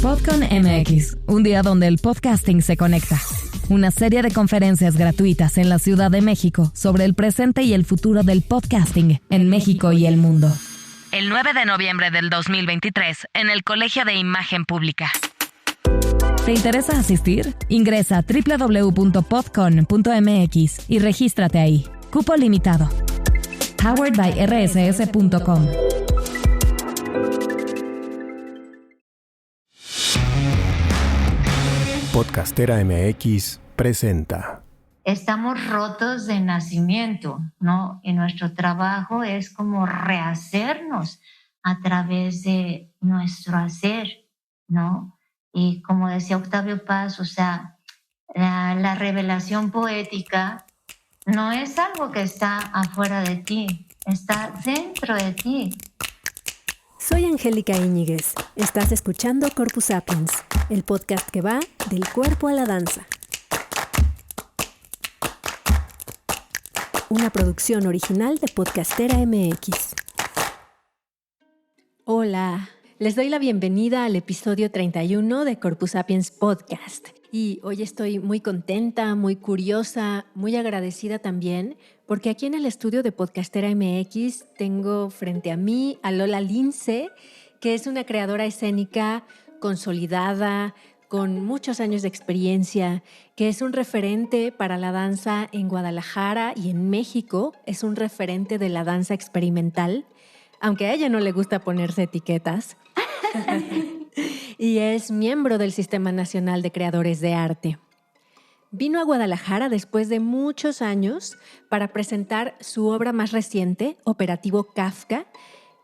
Podcon MX, un día donde el podcasting se conecta. Una serie de conferencias gratuitas en la Ciudad de México sobre el presente y el futuro del podcasting en México y el mundo. El 9 de noviembre del 2023 en el Colegio de Imagen Pública. ¿Te interesa asistir? Ingresa a www.podcon.mx y regístrate ahí. Cupo limitado. Powered by rss.com. Podcastera MX presenta. Estamos rotos de nacimiento, ¿no? Y nuestro trabajo es como rehacernos a través de nuestro hacer, ¿no? Y como decía Octavio Paz, o sea, la revelación poética no es algo que está afuera de ti, está dentro de ti. Soy Angélica Íñiguez. Estás escuchando Corpus Sapiens, el podcast que va del cuerpo a la danza. Una producción original de Podcastera MX. Hola, les doy la bienvenida al episodio 31 de Corpus Sapiens Podcast. Y hoy estoy muy contenta, muy curiosa, muy agradecida también, porque aquí en el estudio de Podcastera MX tengo frente a mí a Lola Lince, que es una creadora escénica consolidada, con muchos años de experiencia, que es un referente para la danza en Guadalajara y en México, es un referente de la danza experimental, aunque a ella no le gusta ponerse etiquetas. Y es miembro del Sistema Nacional de Creadores de Arte. Vino a Guadalajara después de muchos años para presentar su obra más reciente, Operativo Kafka,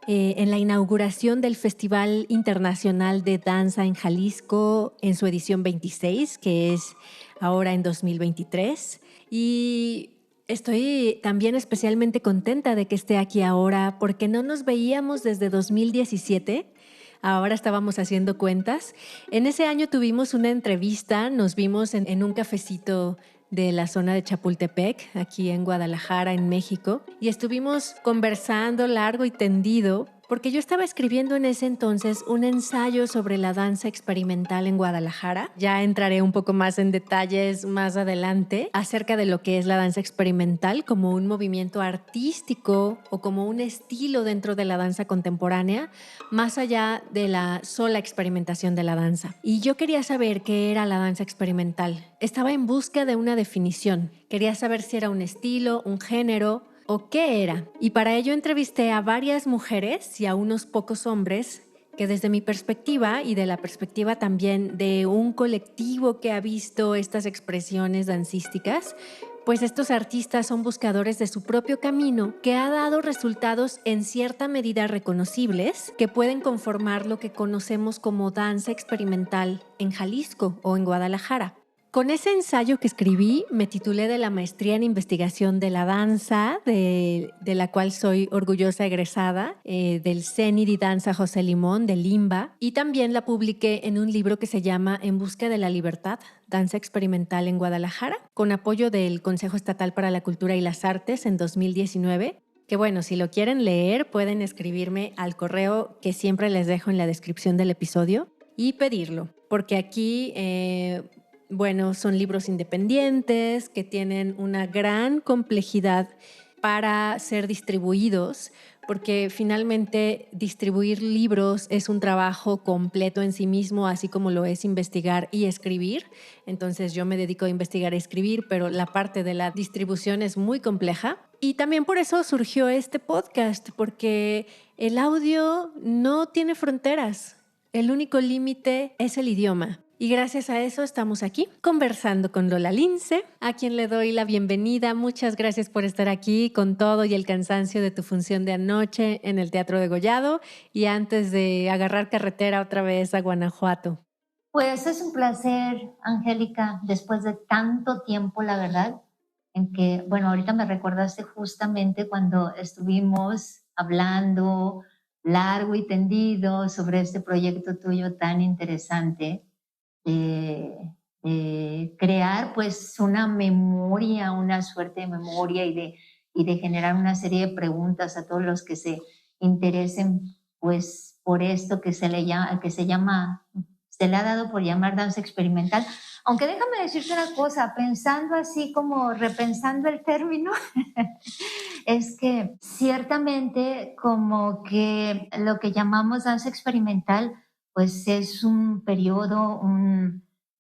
en la inauguración del Festival Internacional de Danza en Jalisco en su edición 26, que es ahora en 2023. Y estoy también especialmente contenta de que esté aquí ahora porque no nos veíamos desde 2017. Ahora estábamos haciendo cuentas. En ese año tuvimos una entrevista, nos vimos en un cafecito de la zona de Chapultepec, aquí en Guadalajara, en México, y estuvimos conversando largo y tendido porque yo estaba escribiendo en ese entonces un ensayo sobre la danza experimental en Guadalajara. Ya entraré un poco más en detalles más adelante acerca de lo que es la danza experimental como un movimiento artístico o como un estilo dentro de la danza contemporánea, más allá de la sola experimentación de la danza. Y yo quería saber qué era la danza experimental. Estaba en busca de una definición. Quería saber si era un estilo, un género, ¿o qué era? Y para ello entrevisté a varias mujeres y a unos pocos hombres que desde mi perspectiva y de la perspectiva también de un colectivo que ha visto estas expresiones dancísticas, pues estos artistas son buscadores de su propio camino que ha dado resultados en cierta medida reconocibles que pueden conformar lo que conocemos como danza experimental en Jalisco o en Guadalajara. Con ese ensayo que escribí, me titulé de la Maestría en Investigación de la Danza, de la cual soy orgullosa egresada, del CENID y Danza José Limón, del IMBA, y también la publiqué en un libro que se llama En Busca de la Libertad, Danza Experimental en Guadalajara, con apoyo del Consejo Estatal para la Cultura y las Artes en 2019. Que bueno, si lo quieren leer, pueden escribirme al correo que siempre les dejo en la descripción del episodio y pedirlo, porque aquí bueno, son libros independientes que tienen una gran complejidad para ser distribuidos, porque finalmente distribuir libros es un trabajo completo en sí mismo, así como lo es investigar y escribir. Entonces yo me dedico a investigar y escribir, pero la parte de la distribución es muy compleja. Y también por eso surgió este podcast, porque el audio no tiene fronteras. El único límite es el idioma. Y gracias a eso estamos aquí conversando con Lola Lince, a quien le doy la bienvenida. Muchas gracias por estar aquí con todo y el cansancio de tu función de anoche en el Teatro Degollado y antes de agarrar carretera otra vez a Guanajuato. Pues es un placer, Angélica, después de tanto tiempo, la verdad, en que, bueno, ahorita me recordaste justamente cuando estuvimos hablando largo y tendido sobre este proyecto tuyo tan interesante. Crear pues una memoria, una suerte de memoria y de generar una serie de preguntas a todos los que se interesen pues por esto que se llama se le ha dado por llamar danza experimental. Aunque déjame decirte una cosa, pensando así como repensando el término, es que ciertamente como que lo que llamamos danza experimental, pues es un periodo,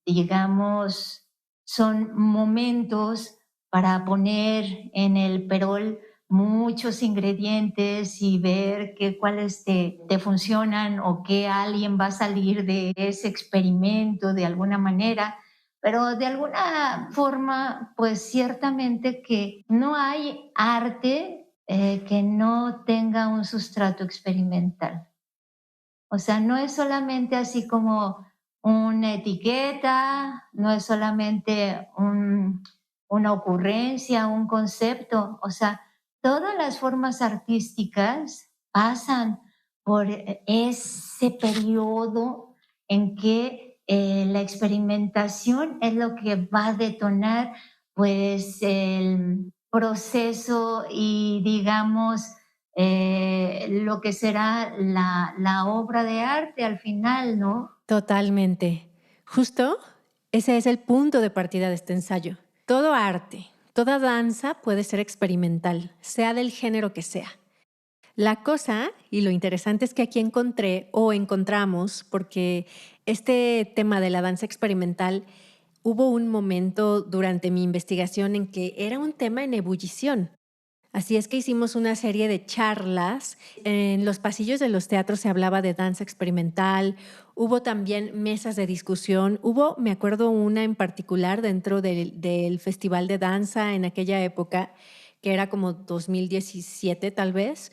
digamos, son momentos para poner en el perol muchos ingredientes y ver cuáles te funcionan o qué alguien va a salir de ese experimento de alguna manera. Pero de alguna forma, pues ciertamente que no hay arte que no tenga un sustrato experimental. O sea, no es solamente así como una etiqueta, no es solamente una ocurrencia, un concepto. O sea, todas las formas artísticas pasan por ese periodo en que la experimentación es lo que va a detonar pues el proceso y digamos lo que será la obra de arte al final, ¿no? Totalmente. Justo ese es el punto de partida de este ensayo. Todo arte, toda danza puede ser experimental, sea del género que sea. La cosa y lo interesante es que aquí encontramos, porque este tema de la danza experimental, hubo un momento durante mi investigación en que era un tema en ebullición. Así es que hicimos una serie de charlas. En los pasillos de los teatros se hablaba de danza experimental. Hubo también mesas de discusión. Me acuerdo, una en particular dentro del Festival de Danza en aquella época, que era como 2017 tal vez,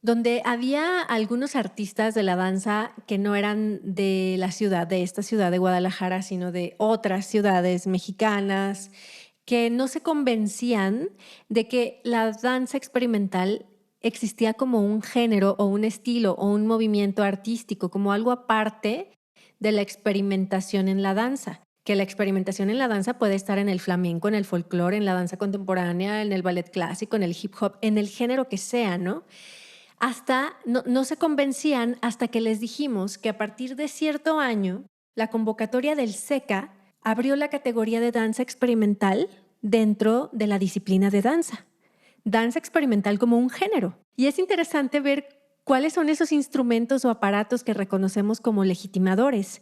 donde había algunos artistas de la danza que no eran de esta ciudad de Guadalajara, sino de otras ciudades mexicanas, que no se convencían de que la danza experimental existía como un género o un estilo o un movimiento artístico, como algo aparte de la experimentación en la danza. Que la experimentación en la danza puede estar en el flamenco, en el folclore, en la danza contemporánea, en el ballet clásico, en el hip hop, en el género que sea, ¿no? No se convencían hasta que les dijimos que a partir de cierto año, la convocatoria del SECA abrió la categoría de danza experimental dentro de la disciplina de danza. Danza experimental como un género. Y es interesante ver cuáles son esos instrumentos o aparatos que reconocemos como legitimadores,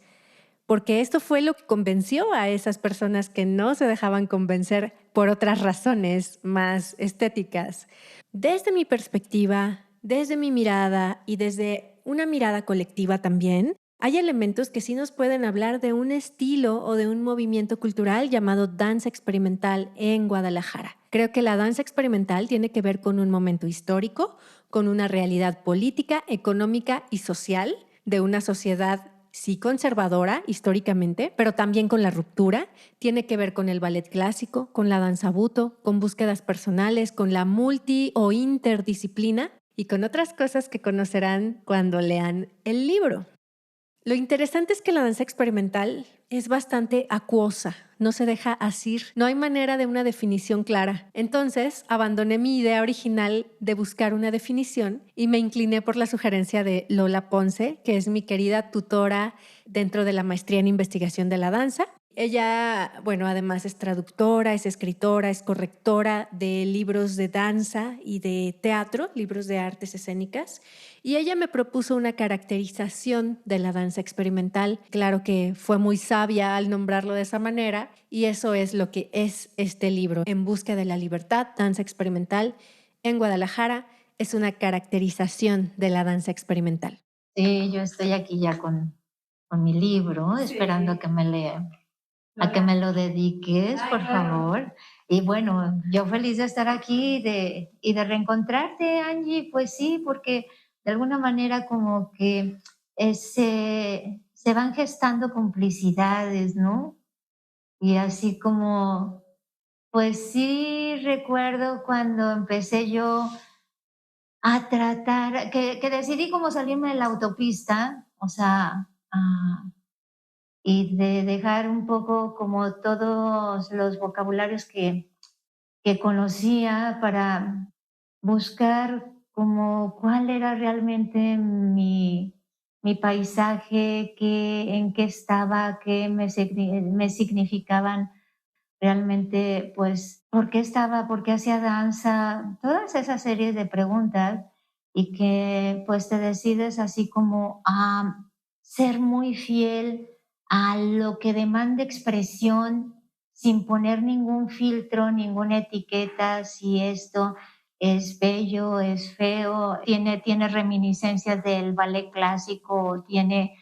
porque esto fue lo que convenció a esas personas que no se dejaban convencer por otras razones más estéticas. Desde mi perspectiva, desde mi mirada y desde una mirada colectiva también, hay elementos que sí nos pueden hablar de un estilo o de un movimiento cultural llamado danza experimental en Guadalajara. Creo que la danza experimental tiene que ver con un momento histórico, con una realidad política, económica y social de una sociedad sí conservadora históricamente, pero también con la ruptura. Tiene que ver con el ballet clásico, con la danza buto, con búsquedas personales, con la multi o interdisciplina y con otras cosas que conocerán cuando lean el libro. Lo interesante es que la danza experimental es bastante acuosa, no se deja asir, no hay manera de una definición clara. Entonces, abandoné mi idea original de buscar una definición y me incliné por la sugerencia de Lola Ponce, que es mi querida tutora dentro de la maestría en investigación de la danza. Ella, bueno, además es traductora, es escritora, es correctora de libros de danza y de teatro, libros de artes escénicas. Y ella me propuso una caracterización de la danza experimental. Claro que fue muy sabia al nombrarlo de esa manera, y eso es lo que es este libro. En busca de la libertad, danza experimental en Guadalajara, es una caracterización de la danza experimental. Sí, yo estoy aquí ya con mi libro, sí, esperando que me lea. A que me lo dediques, por favor. Y bueno, yo feliz de estar aquí y de reencontrarte, Angie, pues sí, porque de alguna manera como que se van gestando complicidades, ¿no? Y así como, pues sí recuerdo cuando empecé yo a tratar, que decidí como salirme de la autopista, o sea, y de dejar un poco como todos los vocabularios que conocía para buscar como cuál era realmente mi paisaje, en qué estaba, qué me significaban realmente, pues, por qué estaba, por qué hacía danza, todas esas series de preguntas y que pues te decides así como a ser muy fiel a lo que demanda expresión sin poner ningún filtro, ninguna etiqueta, si esto es bello, es feo, tiene reminiscencias del ballet clásico, tiene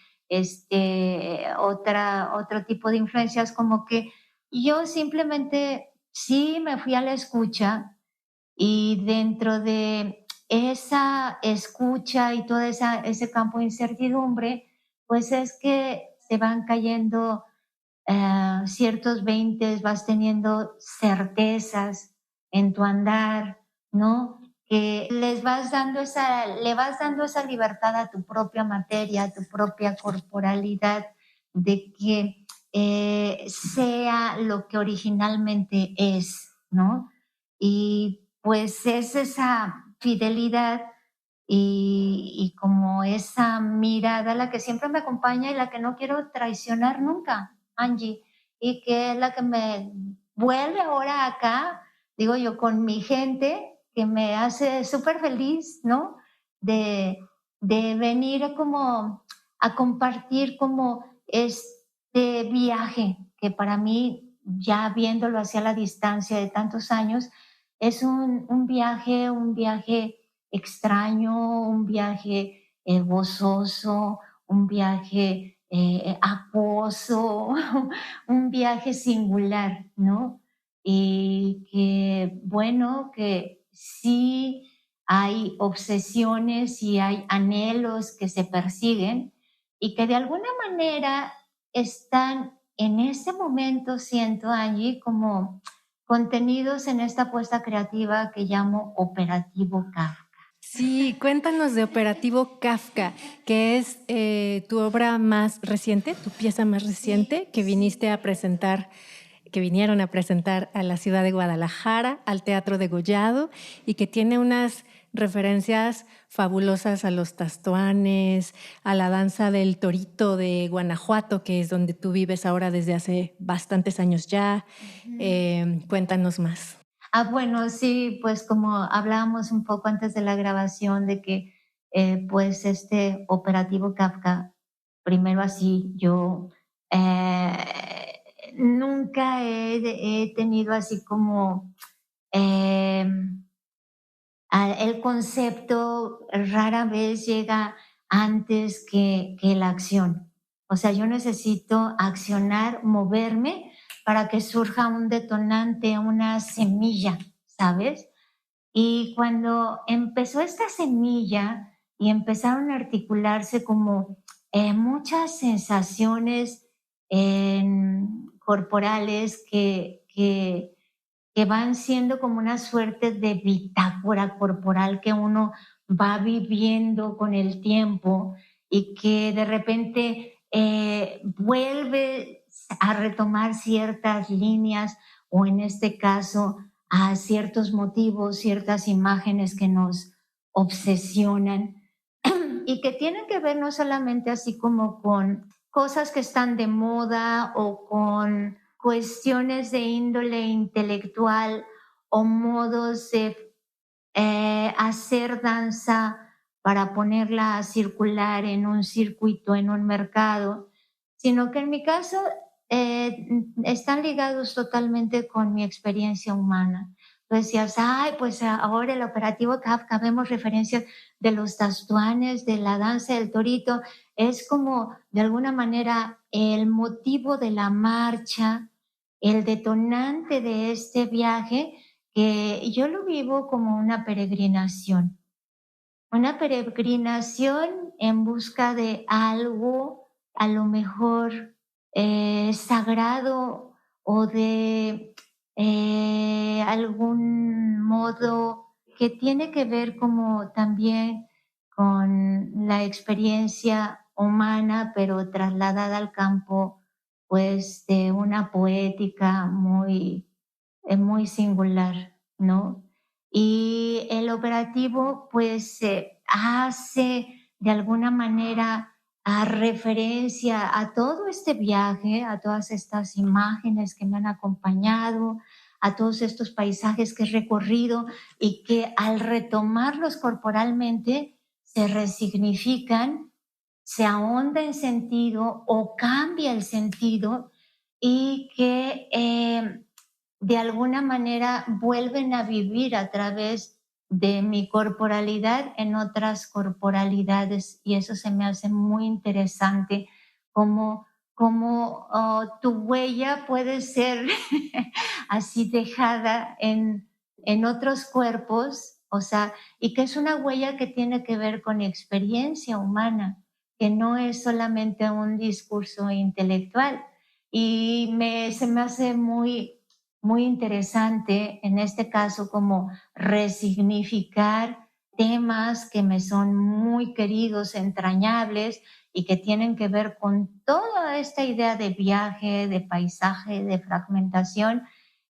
otro tipo de influencias, como que yo simplemente sí me fui a la escucha y dentro de esa escucha y todo ese campo de incertidumbre, pues es que te van cayendo ciertos veintes, vas teniendo certezas en tu andar, ¿no? Que le vas dando esa libertad a tu propia materia, a tu propia corporalidad, de que sea lo que originalmente es, ¿no? Y pues es esa fidelidad y como esa mirada la que siempre me acompaña y la que no quiero traicionar nunca, Angie, y que es la que me vuelve ahora acá, digo yo, con mi gente, que me hace súper feliz, ¿no? De, de venir como a compartir como este viaje, que para mí, ya viéndolo hacia la distancia de tantos años, es un viaje extraño, un viaje gozoso, un viaje acuoso, un viaje singular, ¿no? Y que, bueno, que sí hay obsesiones y hay anhelos que se persiguen y que de alguna manera están en ese momento, siento, Angie, como contenidos en esta apuesta creativa que llamo Operativo Kafka. Sí, cuéntanos de Operativo Kafka, que es tu obra más reciente, tu pieza más reciente que vinieron a presentar a la ciudad de Guadalajara, al Teatro Degollado, y que tiene unas referencias fabulosas a los tastuanes, a la danza del torito de Guanajuato, que es donde tú vives ahora desde hace bastantes años ya. Cuéntanos más. Bueno, sí, pues como hablábamos un poco antes de la grabación de que pues este Operativo Kafka, primero así, yo nunca he tenido así como eh, el concepto rara vez llega antes que la acción. O sea, yo necesito accionar, moverme para que surja un detonante, una semilla, ¿sabes? Y cuando empezó esta semilla y empezaron a articularse como muchas sensaciones corporales que van siendo como una suerte de bitácora corporal que uno va viviendo con el tiempo y que de repente vuelve a retomar ciertas líneas o en este caso a ciertos motivos, ciertas imágenes que nos obsesionan y que tienen que ver no solamente así como con cosas que están de moda o con cuestiones de índole intelectual o modos de hacer danza para ponerla a circular en un circuito, en un mercado, sino que en mi caso están ligados totalmente con mi experiencia humana. Tú decías, ay, pues ahora el operativo Kafka, vemos referencias de los tastuanes, de la danza del torito, es como de alguna manera el motivo de la marcha, el detonante de este viaje, que yo lo vivo como una peregrinación en busca de algo a lo mejor sagrado o de algún modo que tiene que ver como también con la experiencia humana, pero trasladada al campo, pues de una poética muy singular, ¿no? Y el operativo, pues, hace de alguna manera a referencia a todo este viaje, a todas estas imágenes que me han acompañado, a todos estos paisajes que he recorrido y que al retomarlos corporalmente se resignifican, se ahonda en sentido o cambia el sentido y que de alguna manera vuelven a vivir a través de mi corporalidad en otras corporalidades, y eso se me hace muy interesante, como tu huella puede ser así dejada en otros cuerpos, o sea, y que es una huella que tiene que ver con experiencia humana, que no es solamente un discurso intelectual. Y se me hace muy interesante en este caso como resignificar temas que me son muy queridos, entrañables y que tienen que ver con toda esta idea de viaje, de paisaje, de fragmentación,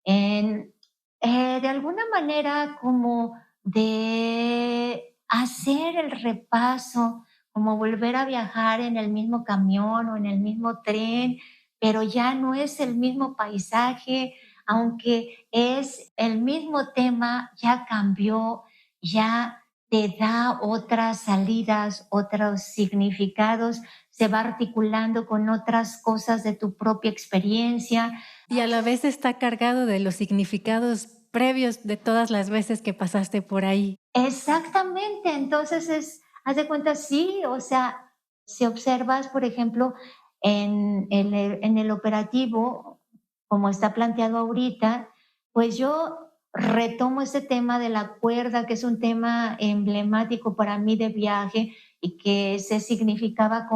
en, de alguna manera como de hacer el repaso, como volver a viajar en el mismo camión o en el mismo tren, pero ya no es el mismo paisaje, aunque es el mismo tema, ya cambió, ya te da otras salidas, otros significados, se va articulando con otras cosas de tu propia experiencia. Y a la vez está cargado de los significados previos de todas las veces que pasaste por ahí. Exactamente, entonces haz de cuenta, sí, o sea, si observas, por ejemplo, en el operativo, como está planteado ahorita, pues yo retomo ese tema de la cuerda, que es un tema emblemático para mí de viaje y que se significaba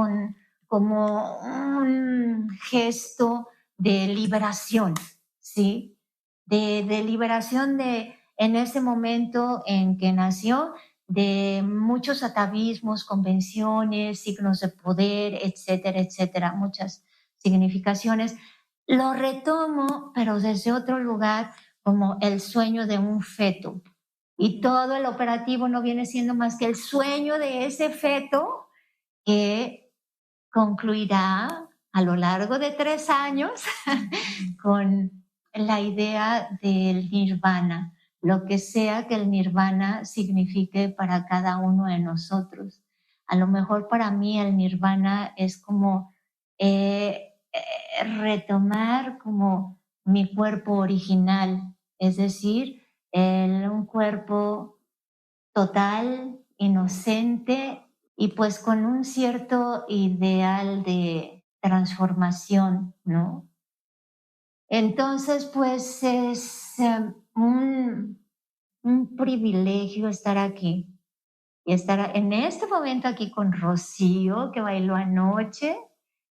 como un gesto de liberación, ¿sí? De liberación en ese momento en que nació, de muchos atavismos, convenciones, signos de poder, etcétera, etcétera, muchas significaciones. Lo retomo, pero desde otro lugar, como el sueño de un feto. Y todo el operativo no viene siendo más que el sueño de ese feto que concluirá a lo largo de 3 años con la idea del nirvana, lo que sea que el nirvana signifique para cada uno de nosotros. A lo mejor para mí el nirvana es como retomar como mi cuerpo original, es decir, un cuerpo total, inocente y pues con un cierto ideal de transformación, ¿no? Entonces, pues es un privilegio estar aquí y estar en este momento aquí con Rocío, que bailó anoche,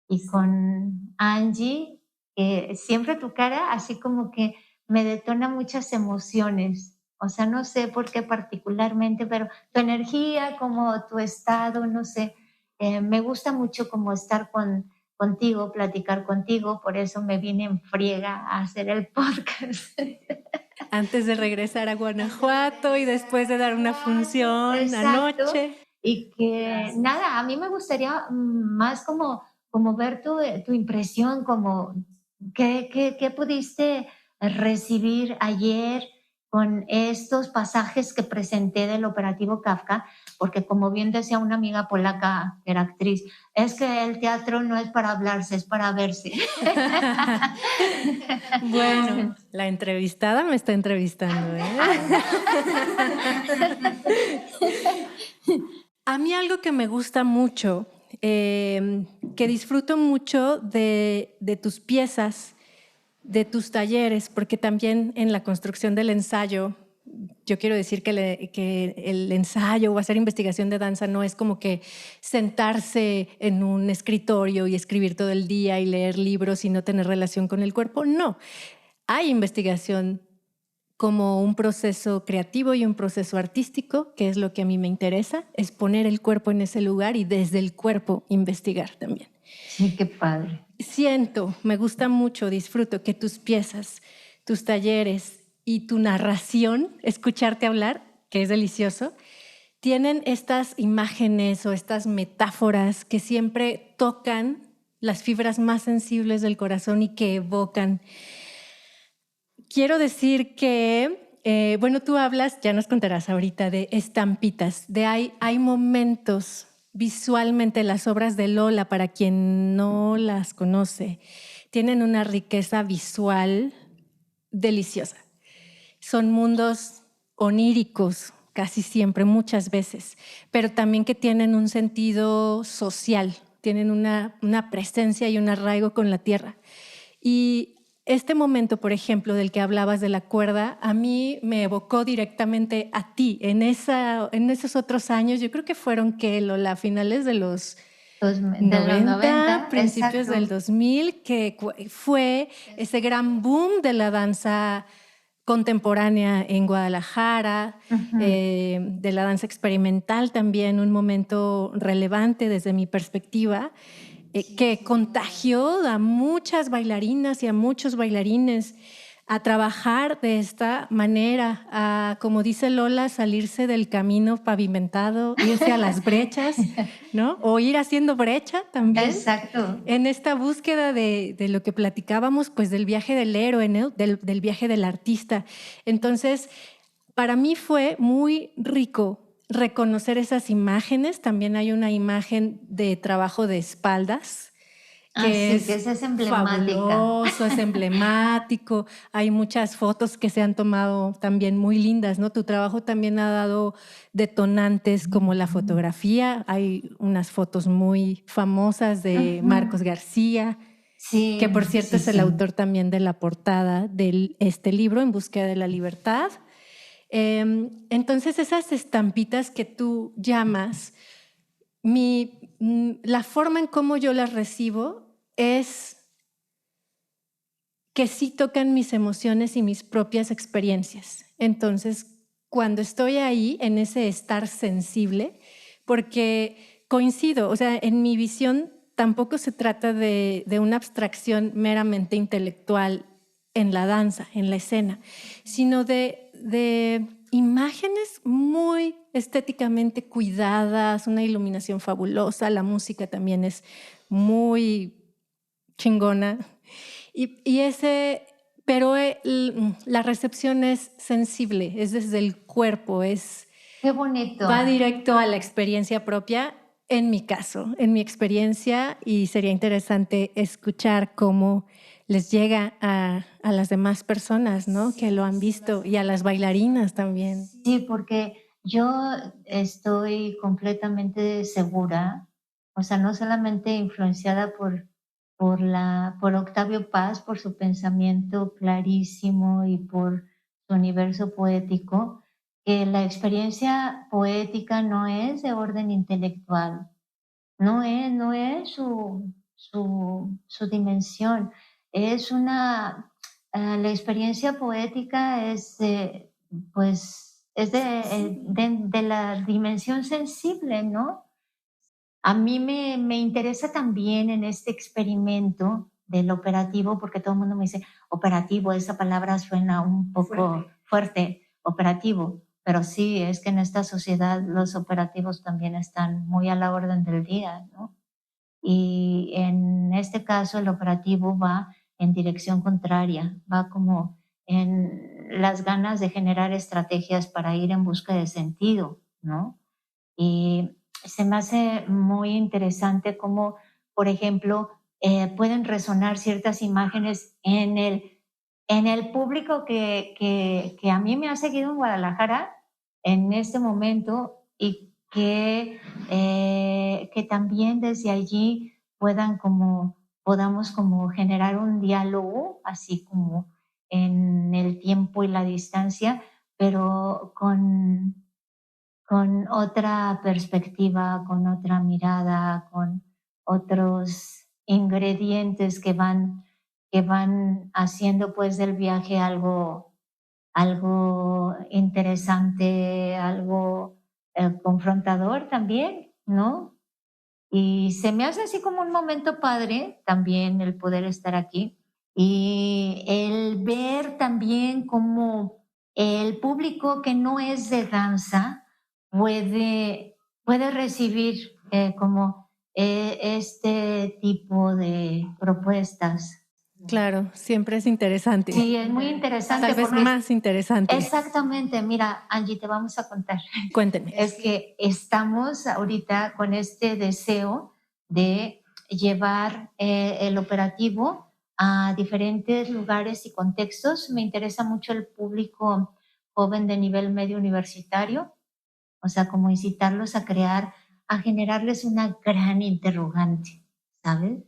y con Angie, que siempre tu cara así como que me detona muchas emociones. O sea, no sé por qué particularmente, pero tu energía, como tu estado, no sé, me gusta mucho como estar contigo, platicar contigo, por eso me vine en friega a hacer el podcast. Antes de regresar a Guanajuato y después de dar una función. Exacto. Anoche. Y que nada, a mí me gustaría más como ver tu impresión, como qué pudiste recibir ayer con estos pasajes que presenté del operativo Kafka, porque como bien decía una amiga polaca, que era actriz, es que el teatro no es para hablarse, es para verse. Bueno, la entrevistada me está entrevistando, ¿eh? A mí algo que me gusta mucho, que disfruto mucho de tus piezas, de tus talleres, porque también en la construcción del ensayo, yo quiero decir que el ensayo o hacer investigación de danza no es como que sentarse en un escritorio y escribir todo el día y leer libros y no tener relación con el cuerpo. No, hay investigación como un proceso creativo y un proceso artístico, que es lo que a mí me interesa, es poner el cuerpo en ese lugar y desde el cuerpo investigar también. Sí, qué padre. Siento, me gusta mucho, disfruto que tus piezas, tus talleres y tu narración, escucharte hablar, que es delicioso, tienen estas imágenes o estas metáforas que siempre tocan las fibras más sensibles del corazón y que evocan. Quiero decir que, tú hablas, ya nos contarás ahorita, de estampitas, hay momentos visualmente. Las obras de Lola, para quien no las conoce, tienen una riqueza visual deliciosa. Son mundos oníricos, casi siempre, muchas veces, pero también que tienen un sentido social, tienen una presencia y un arraigo con la tierra. Y este momento, por ejemplo, del que hablabas de la cuerda, a mí me evocó directamente a ti. En esos otros años, yo creo que fueron, Lola, finales de los 90, principios exacto. del 2000, que fue ese gran boom de la danza contemporánea en Guadalajara, de la danza experimental también, un momento relevante desde mi perspectiva, que contagió a muchas bailarinas y a muchos bailarines a trabajar de esta manera, a, como dice Lola, salirse del camino pavimentado, irse a las brechas, ¿no? O ir haciendo brecha también. Exacto. En esta búsqueda de lo que platicábamos, pues del viaje del héroe, ¿no? del viaje del artista. Entonces, para mí fue muy rico reconocer esas imágenes. También hay una imagen de trabajo de espaldas, que es emblemática. Fabuloso, es emblemático. Hay muchas fotos que se han tomado también muy lindas, ¿no? Tu trabajo también ha dado detonantes como la fotografía. Hay unas fotos muy famosas de Marcos García, sí, que por cierto es el autor también de la portada de este libro, En búsqueda de la libertad. Entonces, esas estampitas que tú llamas, la forma en cómo yo las recibo es que sí tocan mis emociones y mis propias experiencias. Entonces, cuando estoy ahí, en ese estar sensible, porque coincido, o sea, en mi visión tampoco se trata de una abstracción meramente intelectual en la danza, en la escena, sino de imágenes muy estéticamente cuidadas, una iluminación fabulosa, la música también es muy chingona. Pero la recepción es sensible, es desde el cuerpo, Qué bonito. Va directo a la experiencia propia, en mi caso, en mi experiencia, y sería interesante escuchar cómo les llega a las demás personas, ¿no? Que lo han visto, y a las bailarinas también. Sí, porque yo estoy completamente segura, o sea, no solamente influenciada por Octavio Paz, por su pensamiento clarísimo y por su universo poético, que la experiencia poética no es de orden intelectual, no es su dimensión, es la experiencia poética es pues es de la dimensión sensible, ¿no? A mí me interesa también en este experimento del operativo, porque todo el mundo me dice, operativo, esa palabra suena un poco fuerte, operativo, pero sí, es que en esta sociedad los operativos también están muy a la orden del día, ¿no? Y en este caso el operativo va en dirección contraria, va como en las ganas de generar estrategias para ir en busca de sentido, ¿no? Y se me hace muy interesante cómo, por ejemplo, pueden resonar ciertas imágenes en el público que a mí me ha seguido en Guadalajara en este momento y que también desde allí podamos como generar un diálogo, así como en el tiempo y la distancia, pero con otra perspectiva, con otra mirada, con otros ingredientes que van haciendo pues del viaje algo interesante, algo confrontador también, ¿no? Y se me hace así como un momento padre también el poder estar aquí y el ver también cómo el público que no es de danza puede recibir como este tipo de propuestas. Claro, siempre es interesante. Sí, es muy interesante. Tal vez más interesante. Exactamente. Mira, Angie, te vamos a contar. Cuénteme. Es que estamos ahorita con este deseo de llevar el operativo a diferentes lugares y contextos. Me interesa mucho el público joven de nivel medio universitario, o sea, como incitarlos a crear, a generarles una gran interrogante, ¿sabes?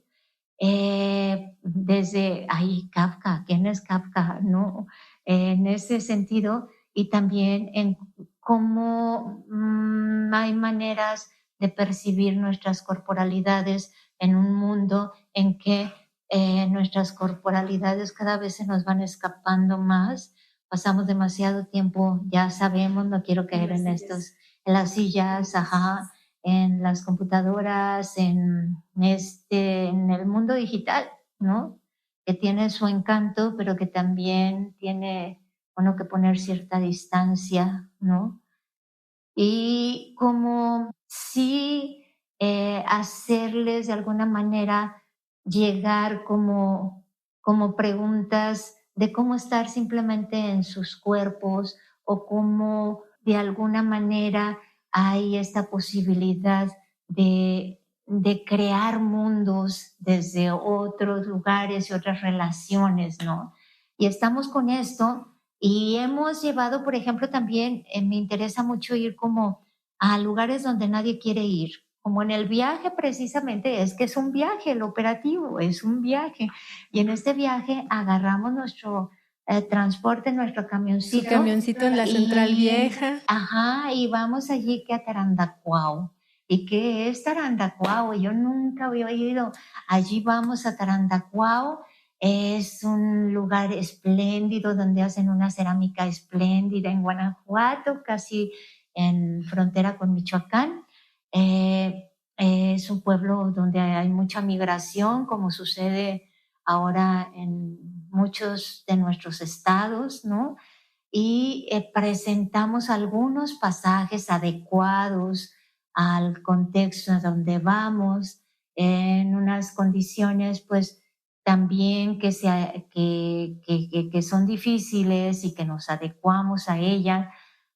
Desde ahí Kafka, ¿quién es Kafka? ¿No? En ese sentido, y también en cómo hay maneras de percibir nuestras corporalidades en un mundo en que nuestras corporalidades cada vez se nos van escapando más. Pasamos demasiado tiempo, ya sabemos, no quiero caer en las sillas, ajá, en las computadoras, en el mundo digital, ¿no? Que tiene su encanto, pero que también tiene, bueno, que poner cierta distancia, ¿no? Y como sí hacerles de alguna manera llegar como preguntas de cómo estar simplemente en sus cuerpos o cómo de alguna manera hay esta posibilidad de crear mundos desde otros lugares y otras relaciones, ¿no? Y estamos con esto y hemos llevado, por ejemplo, también me interesa mucho ir como a lugares donde nadie quiere ir, como en el viaje precisamente, es que es un viaje, el operativo es un viaje. Y en este viaje agarramos nuestro transporte, nuestro camioncito. Su camioncito en la Central Vieja. Ajá, y vamos allí que a Tarandacuao. ¿Y qué es Tarandacuao? Yo nunca había oído. Allí vamos a Tarandacuao. Es un lugar espléndido donde hacen una cerámica espléndida en Guanajuato, casi en frontera con Michoacán. Es un pueblo donde hay mucha migración, como sucede ahora en muchos de nuestros estados, ¿no? Y presentamos algunos pasajes adecuados al contexto a donde vamos, en unas condiciones, pues, también que son difíciles y que nos adecuamos a ellas,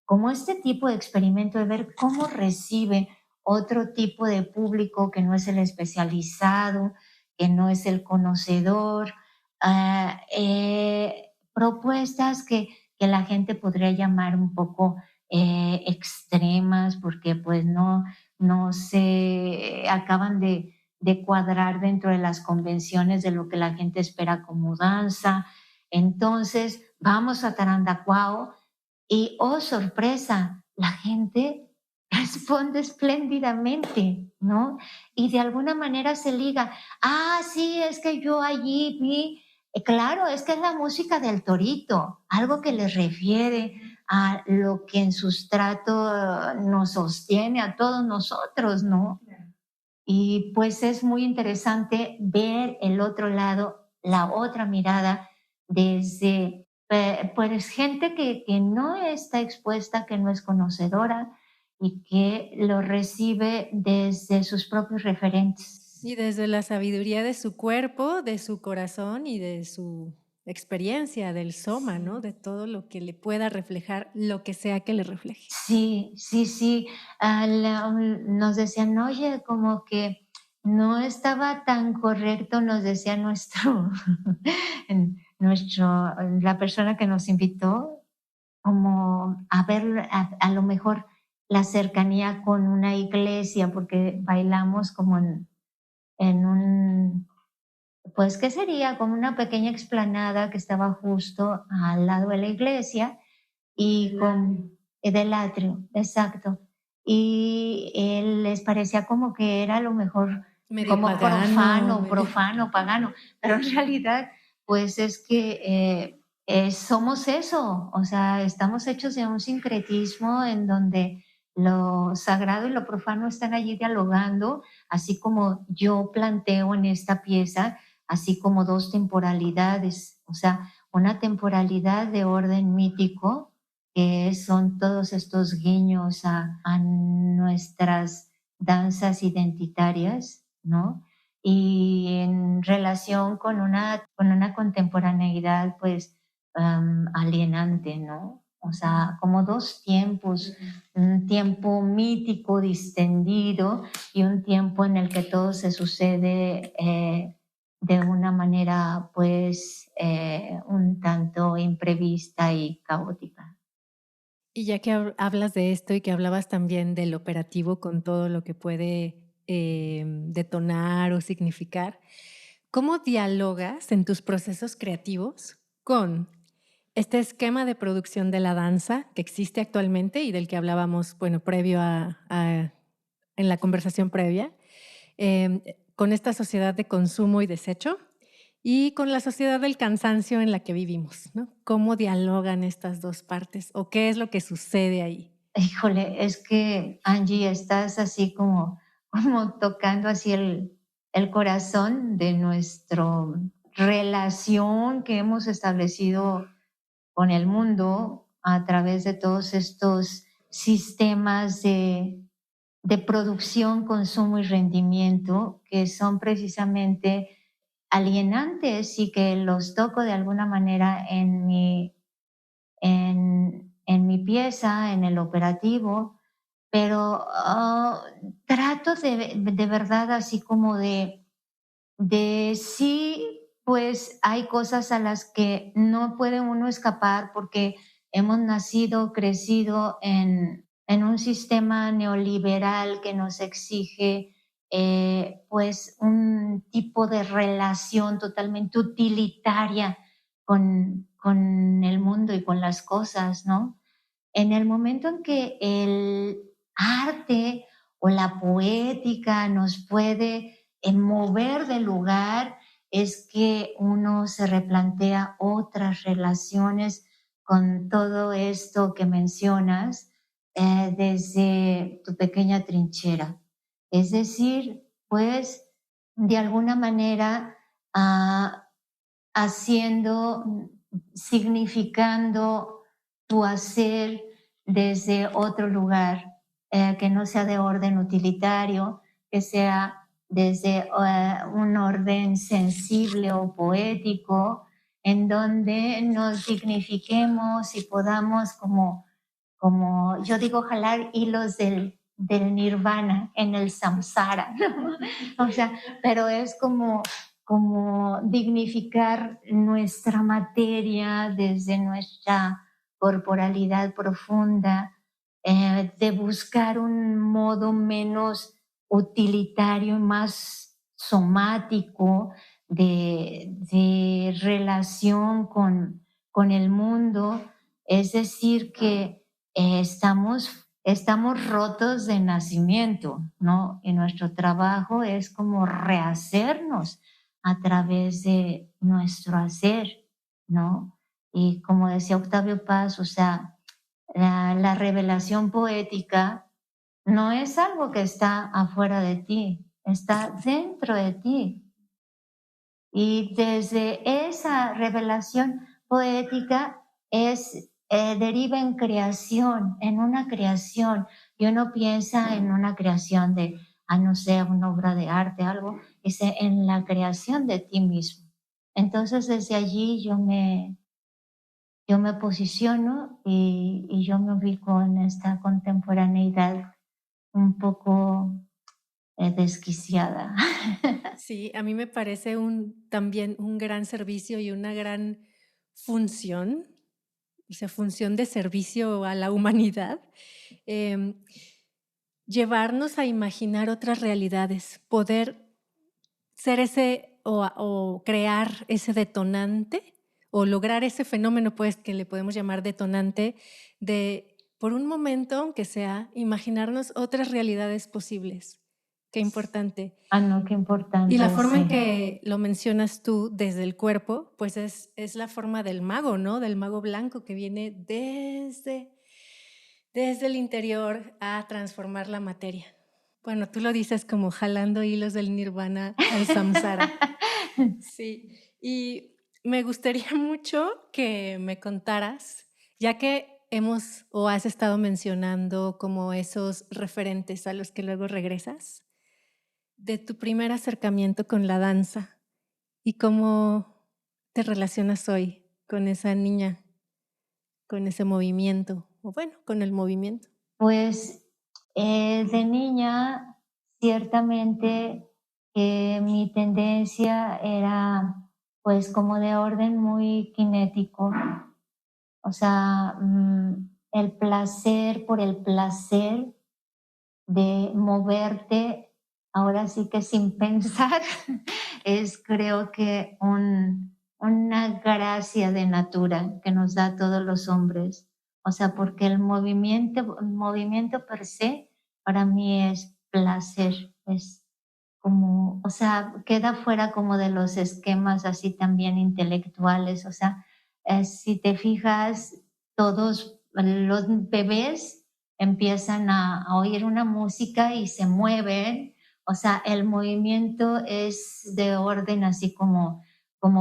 como este tipo de experimento de ver cómo recibe otro tipo de público que no es el especializado, que no es el conocedor, propuestas que la gente podría llamar un poco extremas, porque pues no se acaban de cuadrar dentro de las convenciones de lo que la gente espera como danza. Entonces, vamos a Tarandacuao y, oh sorpresa, la gente responde espléndidamente, ¿no? Y de alguna manera se liga. Ah, sí, es que yo allí vi, claro, es que es la música del torito, algo que les refiere a lo que en sustrato nos sostiene a todos nosotros, ¿no? Y pues es muy interesante ver el otro lado, la otra mirada desde pues gente que no está expuesta, que no es conocedora y que lo recibe desde sus propios referentes. Y desde la sabiduría de su cuerpo, de su corazón y de su experiencia, del soma, ¿no? De todo lo que le pueda reflejar, lo que sea que le refleje. Sí, sí, sí. Nos decían, oye, como que no estaba tan correcto, nos decía la persona que nos invitó, como a ver a lo mejor la cercanía con una iglesia, porque bailamos como en un, pues, ¿qué sería? Como una pequeña explanada que estaba justo al lado de la iglesia y del atrio, exacto. Y les parecía como que era a lo mejor Medio como pagano, profano, pagano, pero en realidad, pues es que somos eso, o sea, estamos hechos de un sincretismo en donde lo sagrado y lo profano están allí dialogando, así como yo planteo en esta pieza, así como dos temporalidades, o sea, una temporalidad de orden mítico, que son todos estos guiños a nuestras danzas identitarias, ¿no? Y en relación con una contemporaneidad, pues, alienante, ¿no? O sea, como dos tiempos, un tiempo mítico, distendido, y un tiempo en el que todo se sucede de una manera, pues, un tanto imprevista y caótica. Y ya que hablas de esto y que hablabas también del operativo con todo lo que puede detonar o significar, ¿cómo dialogas en tus procesos creativos con este esquema de producción de la danza que existe actualmente y del que hablábamos, bueno, en la conversación previa, con esta sociedad de consumo y desecho y con la sociedad del cansancio en la que vivimos, ¿no? ¿Cómo dialogan estas dos partes o qué es lo que sucede ahí? Híjole, es que Angie, estás así como tocando así el corazón de nuestra relación que hemos establecido con el mundo a través de todos estos sistemas de producción, consumo y rendimiento que son precisamente alienantes y que los toco de alguna manera en mi pieza, en el operativo, pero trato de verdad así como de sí, pues hay cosas a las que no puede uno escapar porque hemos nacido, crecido en un sistema neoliberal que nos exige pues un tipo de relación totalmente utilitaria con el mundo y con las cosas, ¿no? En el momento en que el arte o la poética nos puede mover del lugar, es que uno se replantea otras relaciones con todo esto que mencionas desde tu pequeña trinchera. Es decir, pues de alguna manera ah, haciendo, significando tu hacer desde otro lugar, que no sea de orden utilitario, que sea desde un orden sensible o poético, en donde nos dignifiquemos y podamos como yo digo, jalar hilos del nirvana en el samsara, ¿no? O sea, pero es como dignificar nuestra materia desde nuestra corporalidad profunda, de buscar un modo menos utilitario y más somático de relación con el mundo. Es decir, que estamos rotos de nacimiento, ¿no? Y nuestro trabajo es como rehacernos a través de nuestro hacer, ¿no? Y como decía Octavio Paz, o sea, la revelación poética no es algo que está afuera de ti, está dentro de ti. Y desde esa revelación poética deriva en creación, en una creación. Y uno piensa en una creación de, no sé, una obra de arte, algo, es en la creación de ti mismo. Entonces desde allí yo me posiciono y yo me ubico en esta contemporaneidad un poco desquiciada. Sí, a mí me parece también un gran servicio y una gran función, o sea, función de servicio a la humanidad, llevarnos a imaginar otras realidades, poder ser ese o crear ese detonante o lograr ese fenómeno, pues, que le podemos llamar detonante de, por un momento, aunque sea, imaginarnos otras realidades posibles. Qué importante. No, qué importante. Y la forma en sí. que lo mencionas tú desde el cuerpo, pues es la forma del mago, ¿no? Del mago blanco que viene desde el interior a transformar la materia. Bueno, tú lo dices como jalando hilos del nirvana al samsara. Sí, y me gustaría mucho que me contaras, ya que hemos o has estado mencionando como esos referentes a los que luego regresas, de tu primer acercamiento con la danza y cómo te relacionas hoy con esa niña, con ese movimiento, o bueno, con el movimiento. Pues de niña, ciertamente mi tendencia era pues como de orden muy kinético, o sea, el placer por el placer de moverte, ahora sí que sin pensar, es creo que una gracia de natura que nos da a todos los hombres. O sea, porque el movimiento per se para mí es placer, es como, o sea, queda fuera como de los esquemas así también intelectuales. O sea, si te fijas, todos los bebés empiezan a oír una música y se mueven. O sea, el movimiento es de orden así como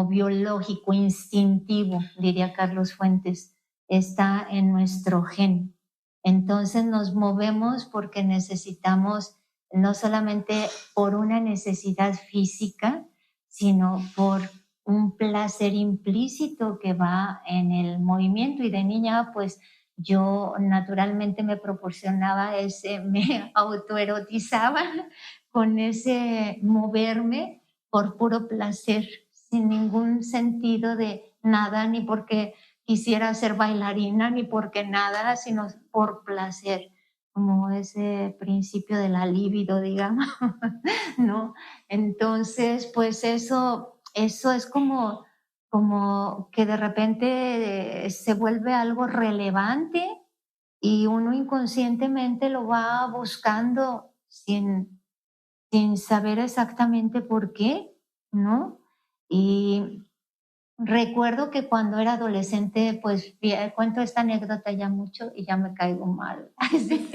biológico, instintivo, diría Carlos Fuentes, está en nuestro gen. Entonces nos movemos porque necesitamos, no solamente por una necesidad física, sino por un placer implícito que va en el movimiento. Y de niña, pues yo naturalmente me proporcionaba me autoerotizaba con ese moverme por puro placer, sin ningún sentido de nada, ni porque quisiera ser bailarina, ni porque nada, sino por placer, como ese principio de la libido, digamos, ¿no? Entonces, pues eso es como que de repente se vuelve algo relevante y uno inconscientemente lo va buscando sin saber exactamente por qué, ¿no? Y recuerdo que cuando era adolescente, pues cuento esta anécdota ya mucho y ya me caigo mal. Sí.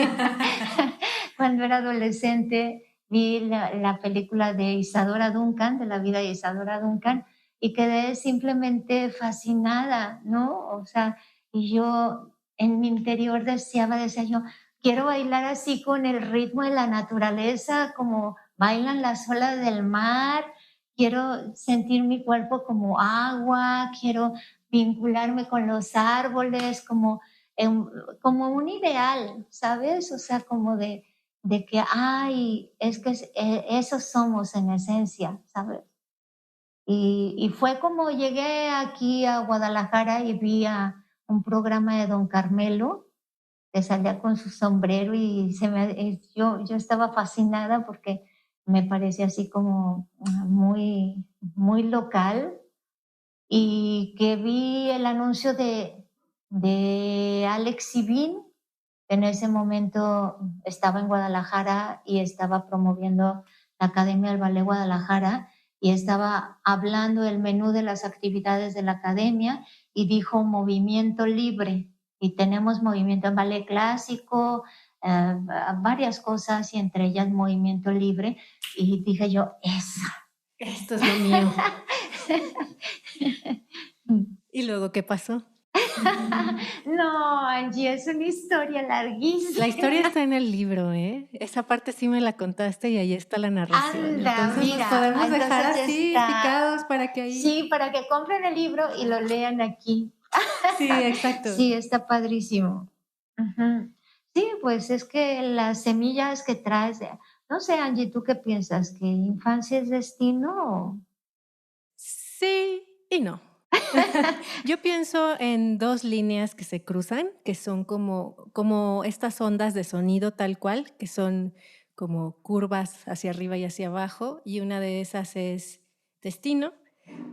Cuando era adolescente vi la película de Isadora Duncan, de la vida de Isadora Duncan, y quedé simplemente fascinada, ¿no? O sea, y yo en mi interior decía yo, quiero bailar así con el ritmo de la naturaleza, como bailan las olas del mar. Quiero sentir mi cuerpo como agua, quiero vincularme con los árboles, como un ideal, ¿sabes? O sea, como de que, ay, es que esos somos en esencia, ¿sabes? Y fue como llegué aquí a Guadalajara y vi a un programa de Don Carmelo, que salía con su sombrero y yo estaba fascinada porque me parecía así como muy, muy local, y que vi el anuncio de Alex Sibin, que en ese momento estaba en Guadalajara y estaba promoviendo la Academia del Ballet Guadalajara y estaba hablando del menú de las actividades de la academia y dijo movimiento libre. Y tenemos movimiento en ballet clásico, varias cosas y entre ellas movimiento libre. Y dije yo, Esto es lo mío. ¿Y luego qué pasó? No, Angie, es una historia larguísima. La historia está en el libro, ¿eh? Esa parte sí me la contaste y ahí está la narración. Anda, entonces mira, nos podemos dejar entonces así está. picados para que ahí... Sí, para que compren el libro y lo lean aquí. Sí, exacto. Sí, está padrísimo. Ujú. Sí, pues es que las semillas que traes, no sé, Angie, ¿tú qué piensas? ¿Que infancia es destino? Sí y no. Yo pienso en dos líneas que se cruzan, que son como estas ondas de sonido tal cual, que son como curvas hacia arriba y hacia abajo, y una de esas es destino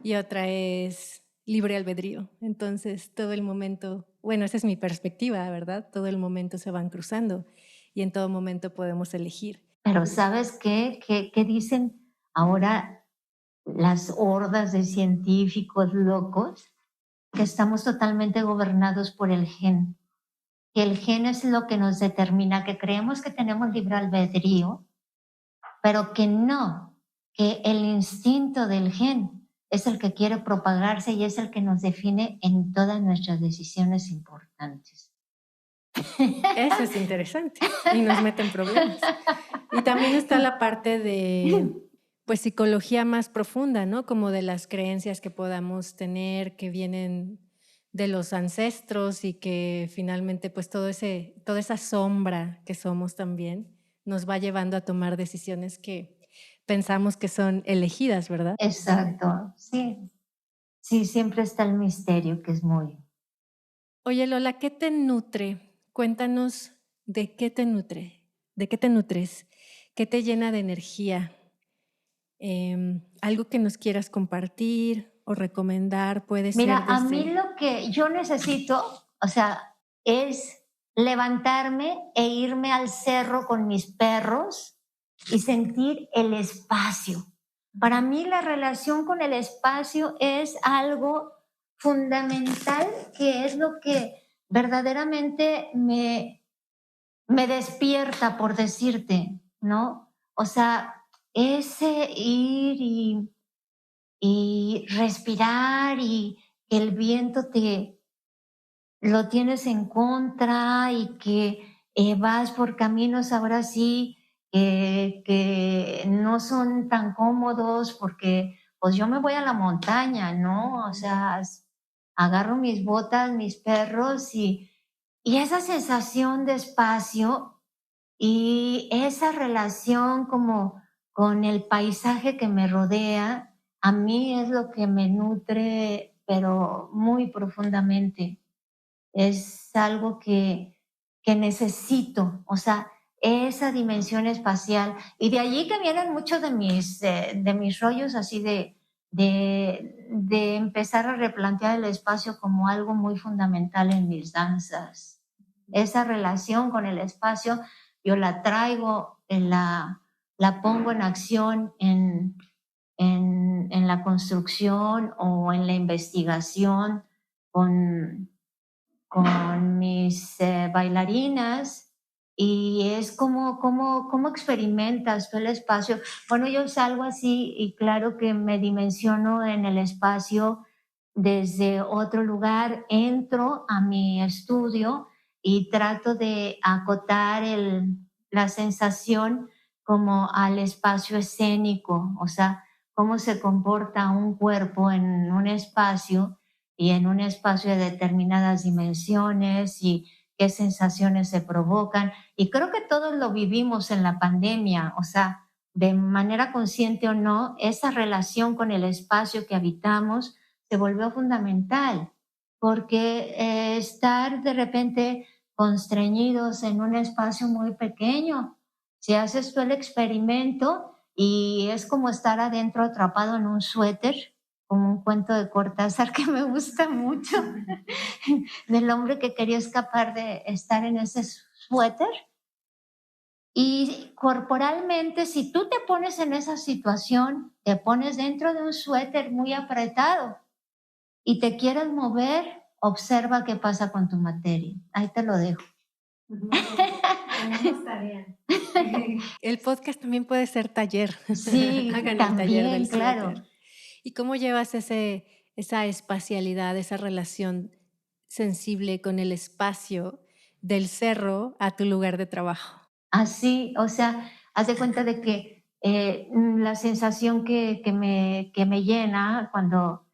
y otra es libre albedrío. Entonces, todo el momento, bueno, esa es mi perspectiva, ¿verdad? Todo el momento se van cruzando y en todo momento podemos elegir. Pero ¿sabes qué? ¿Qué dicen ahora las hordas de científicos locos? Que estamos totalmente gobernados por el gen. Que el gen es lo que nos determina, que creemos que tenemos libre albedrío, pero que no, que el instinto del gen es el que quiere propagarse y es el que nos define en todas nuestras decisiones importantes. Eso es interesante y nos mete en problemas. Y también está la parte de, pues, psicología más profunda, ¿no? Como de las creencias que podamos tener, que vienen de los ancestros y que finalmente, pues, toda esa sombra que somos también nos va llevando a tomar decisiones que pensamos que son elegidas, ¿verdad? Exacto, sí. Sí, siempre está el misterio, que es muy... Oye, Lola, ¿qué te nutre? Cuéntanos de qué te nutre, de qué te nutres, qué te llena de energía. Algo que nos quieras compartir o recomendar puede Mira, ser a mí desde... lo que yo necesito, o sea, es levantarme e irme al cerro con mis perros y sentir el espacio. Para mí la relación con el espacio es algo fundamental, que es lo que verdaderamente me despierta, por decirte, ¿no? O sea, ese ir y respirar y que el viento te lo tienes en contra y que vas por caminos ahora sí que no son tan cómodos porque pues yo me voy a la montaña, ¿no? O sea, agarro mis botas, mis perros y esa sensación de espacio y esa relación como con el paisaje que me rodea, a mí es lo que me nutre, pero muy profundamente. Es algo que necesito, o sea, esa dimensión espacial. Y de allí que vienen muchos de mis rollos así de empezar a replantear el espacio como algo muy fundamental en mis danzas. Esa relación con el espacio, yo la traigo, la pongo en acción en la construcción o en la investigación con mis bailarinas y es como experimentas tú el espacio. Bueno, yo salgo así y claro que me dimensiono en el espacio desde otro lugar, entro a mi estudio y trato de acotar la sensación como al espacio escénico, o sea, cómo se comporta un cuerpo en un espacio y en un espacio de determinadas dimensiones y qué sensaciones se provocan. Y creo que todos lo vivimos en la pandemia, o sea, de manera consciente o no, esa relación con el espacio que habitamos se volvió fundamental, porque estar de repente constreñidos en un espacio muy pequeño, si haces tú el experimento y es como estar adentro atrapado en un suéter, como un cuento de Cortázar que me gusta mucho, del hombre que quería escapar de estar en ese suéter. Y corporalmente, si tú te pones en esa situación, te pones dentro de un suéter muy apretado y te quieres mover, observa qué pasa con tu materia. Ahí te lo dejo. El podcast también puede ser taller. Sí, Hagan el taller también, del claro. suéter. ¿Y cómo llevas esa espacialidad, esa relación sensible con el espacio del cerro a tu lugar de trabajo? Así, o sea, haz de cuenta de que la sensación que me llena cuando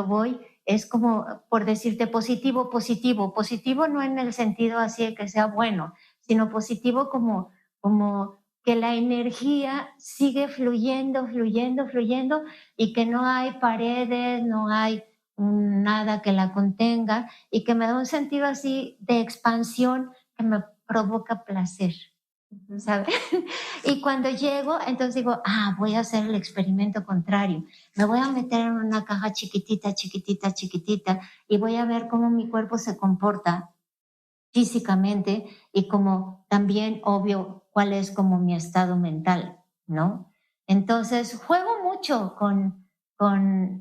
voy es como, por decirte, positivo, positivo. Positivo no en el sentido así de que sea bueno, sino positivo como que la energía sigue fluyendo, fluyendo, fluyendo y que no hay paredes, no hay nada que la contenga y que me da un sentido así de expansión que me provoca placer. ¿Sabes? Y cuando llego, entonces digo, voy a hacer el experimento contrario. Me voy a meter en una caja chiquitita, chiquitita, chiquitita y voy a ver cómo mi cuerpo se comporta físicamente y como también, obvio, cuál es como mi estado mental, ¿no? Entonces, juego mucho con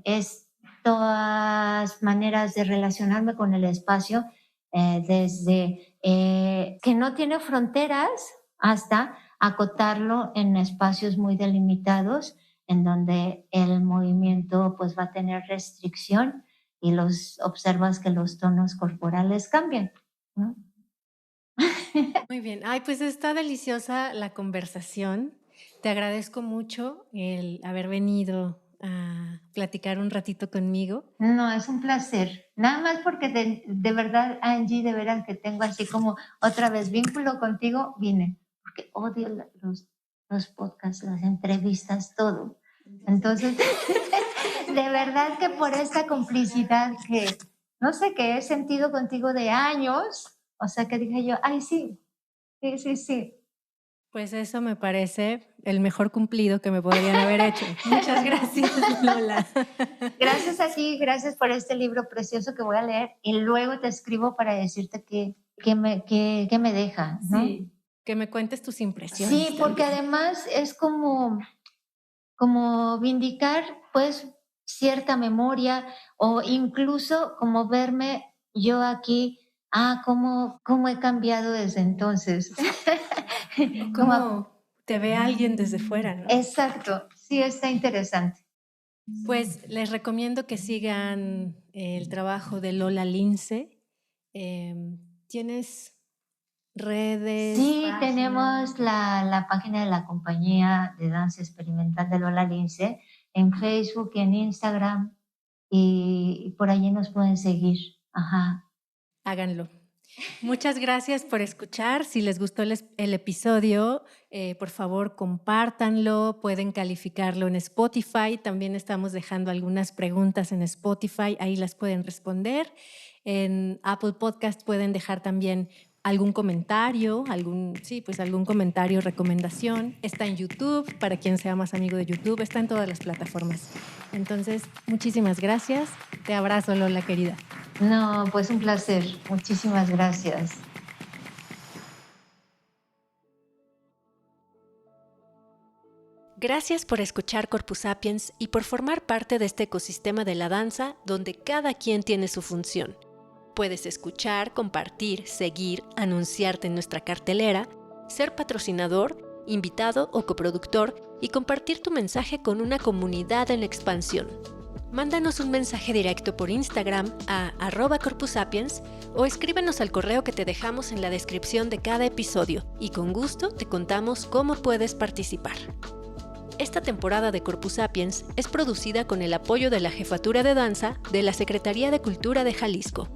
estas maneras de relacionarme con el espacio, desde que no tiene fronteras hasta acotarlo en espacios muy delimitados, en donde el movimiento pues va a tener restricción y observas que los tonos corporales cambian, ¿no? Muy bien. Ay, pues está deliciosa la conversación. Te agradezco mucho el haber venido a platicar un ratito conmigo. No, es un placer. Nada más porque de verdad, Angie, de veras que tengo así como otra vez vínculo contigo, vine. Porque odio los podcasts, las entrevistas, todo. Entonces, de verdad que por esta complicidad que, no sé, que he sentido contigo de años, o sea que dije yo, ay, sí. Pues eso me parece el mejor cumplido que me podrían haber hecho. Muchas gracias, Lola. Gracias a ti, gracias por este libro precioso que voy a leer y luego te escribo para decirte qué me deja, ¿no? Sí, que me cuentes tus impresiones. Sí, porque además es como vindicar pues cierta memoria o incluso como verme yo aquí, cómo he cambiado desde entonces. Cómo te ve alguien desde fuera, ¿no? Exacto, sí, está interesante. Pues les recomiendo que sigan el trabajo de Lola Lince. ¿Tienes redes? Sí, tenemos la página de la compañía de danza experimental de Lola Lince en Facebook y en Instagram y por allí nos pueden seguir. Ajá. Háganlo. Muchas gracias por escuchar. Si les gustó el episodio, por favor compártanlo, pueden calificarlo en Spotify. También estamos dejando algunas preguntas en Spotify, ahí las pueden responder. En Apple Podcast pueden dejar también algún comentario, algún comentario, recomendación. Está en YouTube, para quien sea más amigo de YouTube, está en todas las plataformas. Entonces, muchísimas gracias. Te abrazo, Lola, querida. No, pues un placer. Muchísimas gracias. Gracias por escuchar Corpus Sapiens y por formar parte de este ecosistema de la danza donde cada quien tiene su función. Puedes escuchar, compartir, seguir, anunciarte en nuestra cartelera, ser patrocinador, invitado o coproductor y compartir tu mensaje con una comunidad en expansión. Mándanos un mensaje directo por Instagram a @corpusapiens o escríbenos al correo que te dejamos en la descripción de cada episodio y con gusto te contamos cómo puedes participar. Esta temporada de Corpus Sapiens es producida con el apoyo de la Jefatura de Danza de la Secretaría de Cultura de Jalisco.